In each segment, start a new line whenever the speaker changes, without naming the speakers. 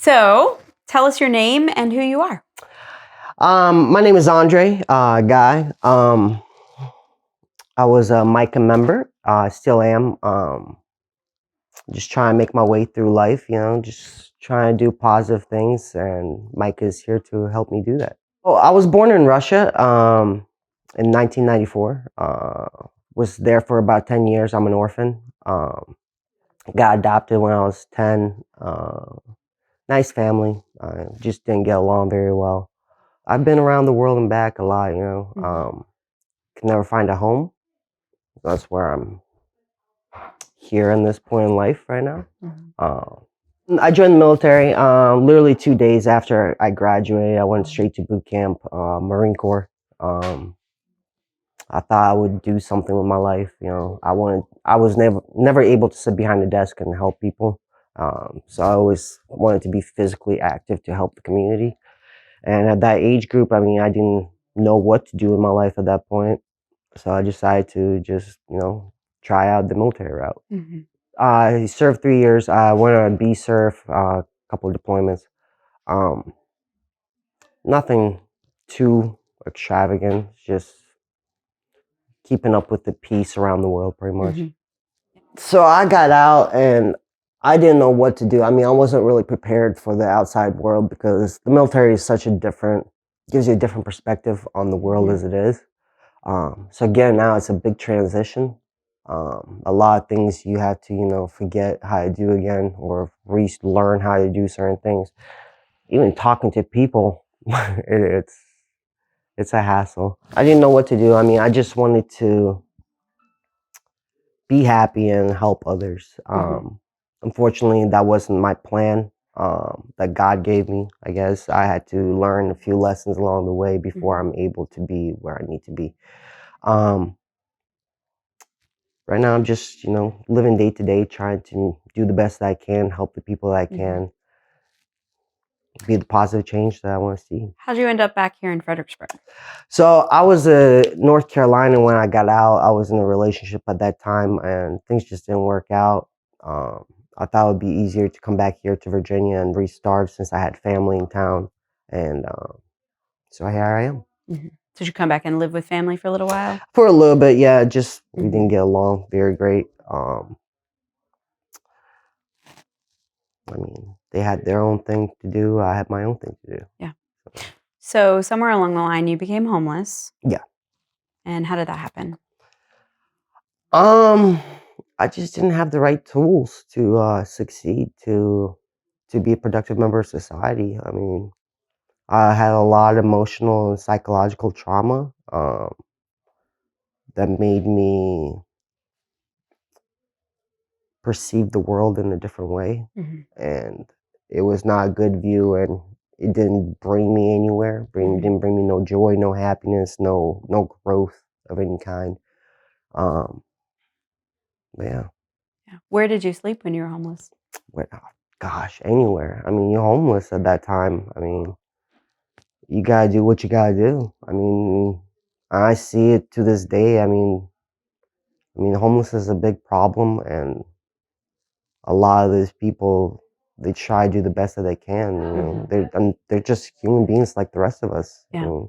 So tell us your name and who you are.
My name is Andrei, Guy. I was a Micah member. I still am. Just trying to make my way through life, just trying to do positive things, and Micah is here to help me do that. Oh, I was born in Russia in 1994. Was there for about 10 years. I'm an orphan. Got adopted when I was 10. Nice family. Just didn't get along very well. I've been around the world and back a lot, can never find a home. That's where I'm here in this point in life right now. I joined the military literally 2 days after I graduated. I went straight to boot camp, Marine Corps. I thought I would do something with my life. I was never able to sit behind the desk and help people. So I always wanted to be physically active to help the community. And at that age group, I didn't know what to do with my life at that point. So I decided to just, try out the military route. I served 3 years. I went on B surf, a couple of deployments. Nothing too extravagant, just keeping up with the peace around the world pretty much. So I got out and I didn't know what to do. I wasn't really prepared for the outside world because the military is gives you a different perspective on the world as it is. So again, now it's a big transition. A lot of things you have to, forget how to do again or relearn how to do certain things. Even talking to people, it's a hassle. I didn't know what to do. I just wanted to be happy and help others. Unfortunately, that wasn't my plan that God gave me. I guess I had to learn a few lessons along the way before I'm able to be where I need to be. Right now, I'm just, living day to day, trying to do the best that I can, help the people that I can, be the positive change that I want to see.
How'd you end up back here in Fredericksburg?
So I was in North Carolina when I got out. I was in a relationship at that time, and things just didn't work out. I thought it would be easier to come back here to Virginia and restart since I had family in town. And so here I am.
Did you come back and live with family for a little while?
For a little bit, yeah. Just we didn't get along very great. They had their own thing to do. I had my own thing to do.
Yeah. So somewhere along the line, you became homeless.
Yeah.
And how did that happen?
I just didn't have the right tools to succeed, to be a productive member of society. I had a lot of emotional and psychological trauma that made me perceive the world in a different way. And it was not a good view, and it didn't bring me anywhere. Didn't bring me no joy, no happiness, no growth of any kind. Yeah.
Where did you sleep when you were homeless?
Gosh, anywhere. You're homeless at that time. You gotta do what you gotta do. I see it to this day. Homelessness is a big problem, and a lot of these people, they try to do the best that they can. They're just human beings like the rest of us.
Yeah.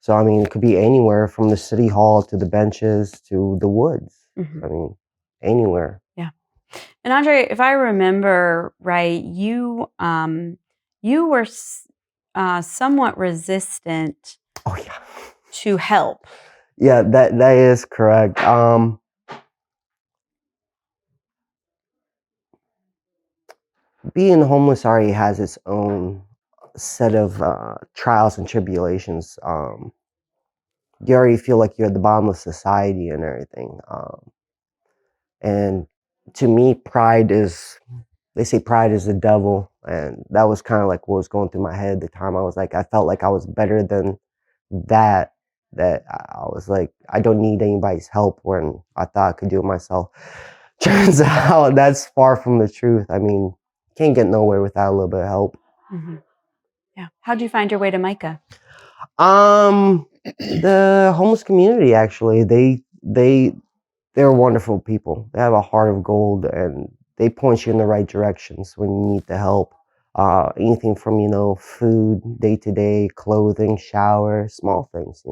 So it could be anywhere from the city hall to the benches to the woods. Anywhere.
Yeah. And Andrei, if I remember right, you were somewhat resistant.
Oh yeah.
To help.
Yeah, that is correct. Being homeless already has its own set of trials and tribulations. You already feel like you're at the bottom of society and everything. And to me, they say pride is the devil. And that was kind of like what was going through my head at the time. I felt like I was better than that I was like, I don't need anybody's help when I thought I could do it myself. Turns out that's far from the truth. Can't get nowhere without a little bit of help.
Yeah. How'd you find your way to Micah?
The homeless community, actually, they're wonderful people. They have a heart of gold, and they point you in the right directions when you need the help. Anything from, food, day-to-day, clothing, shower, small things,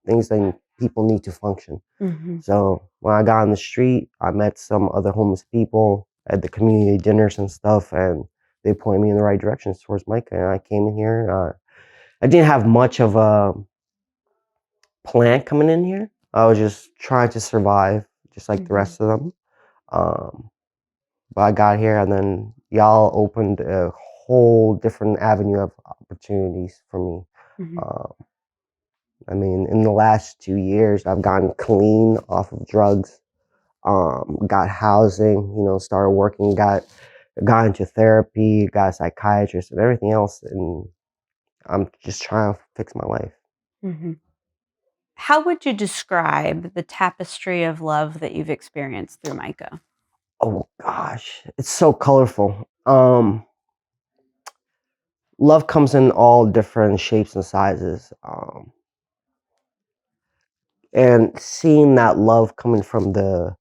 things that people need to function. So when I got on the street, I met some other homeless people at the community dinners and stuff, and they pointed me in the right direction towards Micah. And I came in here. I didn't have much of a plan coming in here. I was just trying to survive, just like the rest of them. But I got here, and then y'all opened a whole different avenue of opportunities for me. I mean, in the last 2 years, I've gotten clean off of drugs, got housing, started working, got into therapy, got a psychiatrist and everything else. And I'm just trying to fix my life.
How would you describe the tapestry of love that you've experienced through Micah?
Oh gosh, it's so colorful. Love comes in all different shapes and sizes. And seeing that love coming from the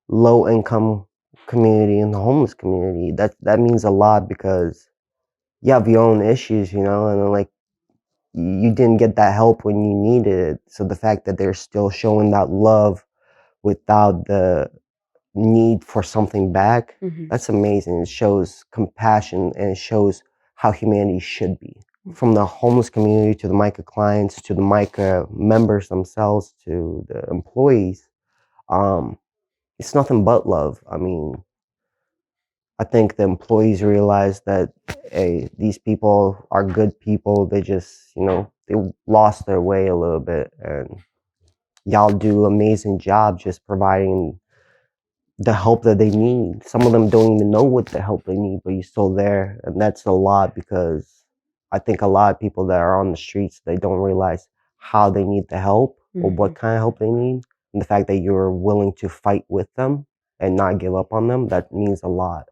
low income community and the homeless community, that means a lot, because you have your own issues, and then, like, you didn't get that help when you needed it. So the fact that they're still showing that love without the need for something back, that's amazing. It shows compassion, and it shows how humanity should be. From the homeless community to the Micah clients to the Micah members themselves to the employees, it's nothing but love. I mean, I think the employees realize that, hey, these people are good people. They just, they lost their way a little bit, and y'all do an amazing job just providing the help that they need. Some of them don't even know what the help they need, but you're still there. And that's a lot, because I think a lot of people that are on the streets, they don't realize how they need the help or what kind of help they need. And the fact that you're willing to fight with them and not give up on them, that means a lot.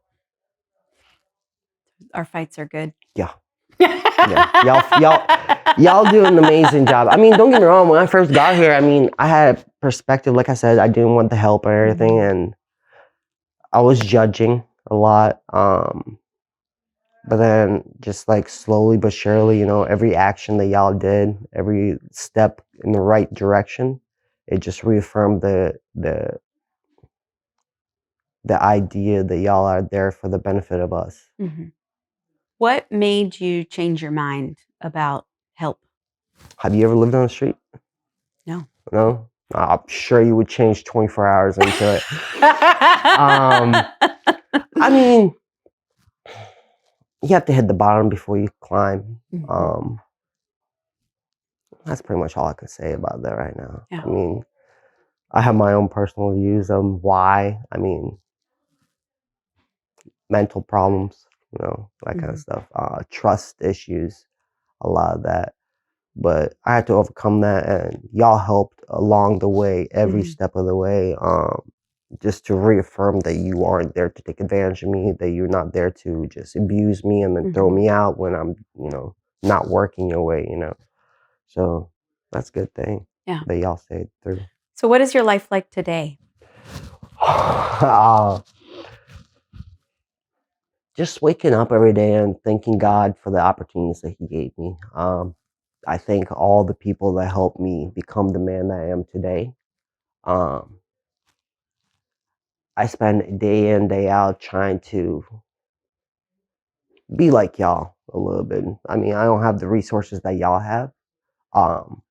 Our fights are good.
Yeah. Yeah. Y'all do an amazing job. I mean, don't get me wrong. When I first got here, I mean, I had a perspective. Like I said, I didn't want the help and everything, and I was judging a lot. But then, just like slowly but surely, every action that y'all did, every step in the right direction, it just reaffirmed the idea that y'all are there for the benefit of us.
What made you change your mind about help?
Have you ever lived on the street?
No.
No? I'm sure you would change 24 hours into it. I mean, you have to hit the bottom before you climb. That's pretty much all I can say about that right now.
Yeah.
I mean, I have my own personal views on why. I mean, mental problems, that kind of stuff. Trust issues, a lot of that. But I had to overcome that, and y'all helped along the way, every step of the way, just to reaffirm that you aren't there to take advantage of me, that you're not there to just abuse me and then throw me out when I'm, not working your way, So that's a good thing that y'all stayed through.
So what is your life like today?
Just waking up every day and thanking God for the opportunities that He gave me. I thank all the people that helped me become the man that I am today. I spend day in, day out trying to be like y'all a little bit. I mean, I don't have the resources that y'all have,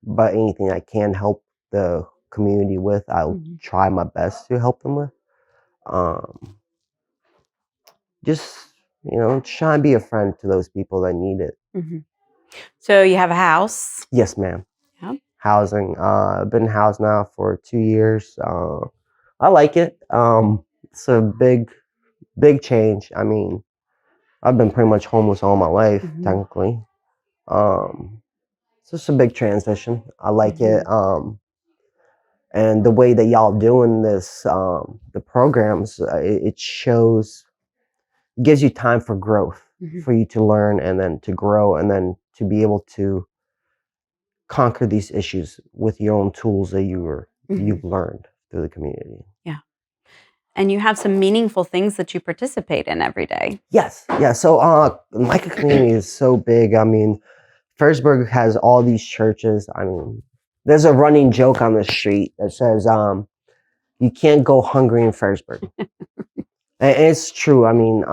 but anything I can help the community with, I'll try my best to help them with. Just, try and be a friend to those people that need it.
So you have a house?
Yes, ma'am.
Yeah.
Housing. I've been housed now for 2 years. I like it. It's a big change. I mean, I've been pretty much homeless all my life, technically. It's just a big transition. I like it. And the way that y'all doing this, the programs, it shows, gives you time for growth, for you to learn and then to grow and then to be able to conquer these issues with your own tools that you've learned through the community.
Yeah. and you have some meaningful things that you participate in every day.
Yes, yeah. So, Micah community is so big. I mean, Ferrisburg has all these churches. I mean, there's a running joke on the street that says, "You can't go hungry in Ferrisburg," and it's true. I mean,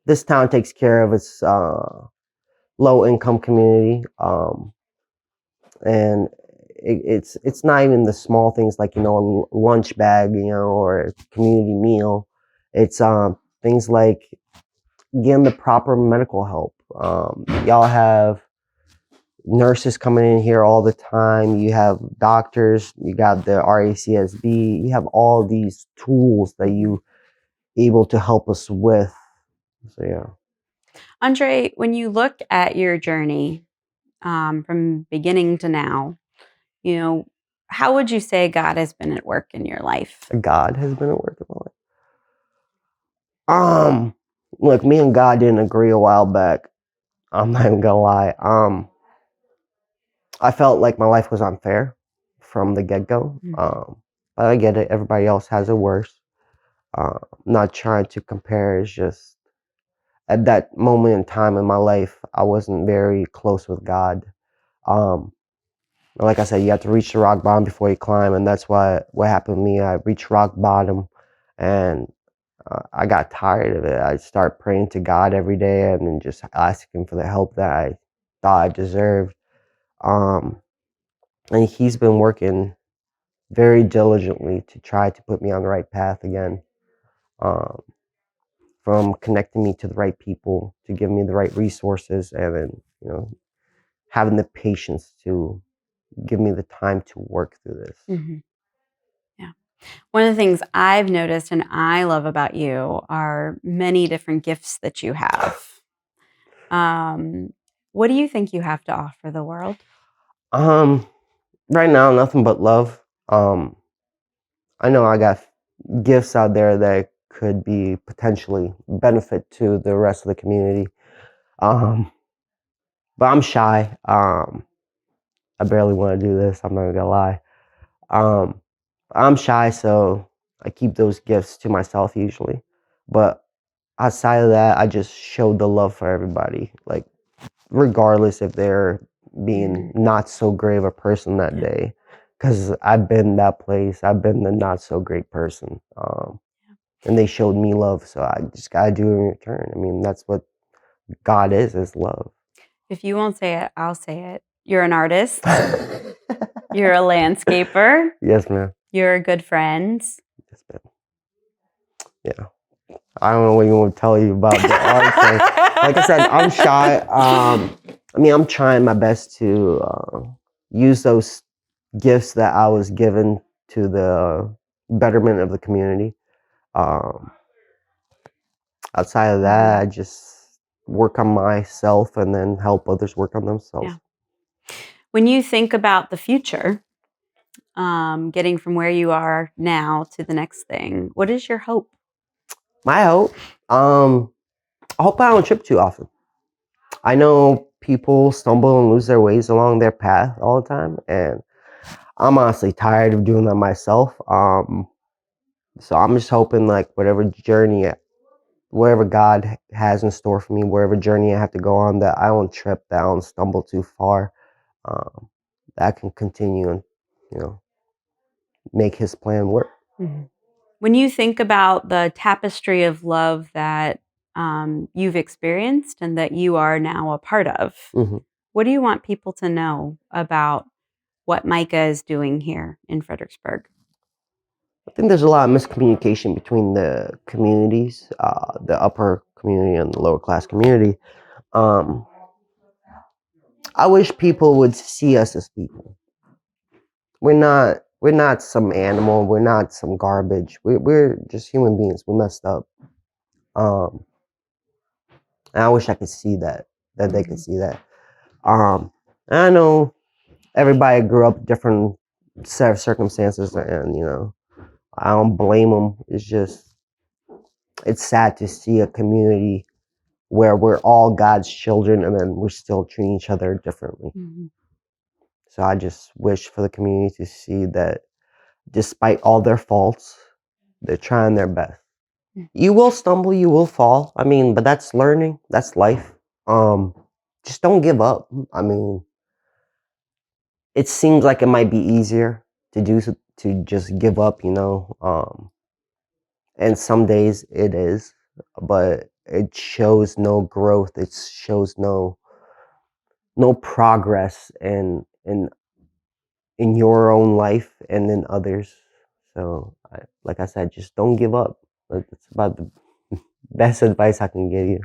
this town takes care of its low income community, and it's not even the small things like a lunch bag, or a community meal. It's things like getting the proper medical help. Y'all have nurses coming in here all the time. You have doctors. You got the RACSB. You have all these tools that you able to help us with. So yeah.
Andrei, when you look at your journey from beginning to now, how would you say God has been at work in your life?
God has been at work in my life. Look, me and God didn't agree a while back. I'm not even gonna lie. I felt like my life was unfair from the get-go. But I get it. Everybody else has it worse. Not trying to compare. It's just at that moment in time in my life, I wasn't very close with God. Um, like I said, you have to reach the rock bottom before you climb, and that's what happened to me. I reached rock bottom, and I got tired of it. I started praying to God every day and then just asking for the help that I thought I deserved. And He's been working very diligently to try to put me on the right path again. Um, from connecting me to the right people, to give me the right resources, and then having the patience to give me the time to work through this.
Yeah. One of the things I've noticed and I love about you are many different gifts that you have. What do you think you have to offer the world?
Right now, nothing but love. I know I got gifts out there that could be potentially benefit to the rest of the community. But I'm shy. I barely want to do this. I'm not gonna lie. Um, I'm shy, so I keep those gifts to myself usually. But outside of that, I just show the love for everybody, like regardless if they're being not so great of a person that day. Because I've been that place. I've been the not so great person. And they showed me love, so I just gotta do it in return. I mean, that's what God is love.
If you won't say it, I'll say it. You're an artist. You're a landscaper.
Yes, ma'am.
You're a good friend.
Yes, ma'am. Yeah. I don't know what you want to tell you about the art thing. Like I said, I'm shy. I'm trying my best to use those gifts that I was given to the betterment of the community. Outside of that, I just work on myself and then help others work on themselves.
Yeah. When you think about the future, getting from where you are now to the next thing, what is your hope?
My hope, I hope I don't trip too often. I know people stumble and lose their ways along their path all the time, and I'm honestly tired of doing that myself. So I'm just hoping, like, wherever God has in store for me, wherever journey I have to go on, that I don't trip, that I don't stumble too far, that I can continue and, make His plan work.
When you think about the tapestry of love that you've experienced and that you are now a part of, what do you want people to know about what Micah is doing here in Fredericksburg?
I think there's a lot of miscommunication between the communities, the upper community and the lower class community. I wish people would see us as people. We're not some animal. We're not some garbage. We're just human beings. We messed up. And I wish I could see that they could see that. And I know everybody grew up different set of circumstances, and I don't blame them. It's sad to see a community where we're all God's children and then we're still treating each other differently. So I just wish for the community to see that despite all their faults, They're trying their best.
Mm.
You will stumble, you will fall. I mean, but that's learning. That's life. Just don't give up. I mean, it seems like it might be easier to just give up, you know. And some days it is, but it shows no growth. It shows no progress in your own life and in others. So, like I said, just don't give up. That's about the best advice I can give you.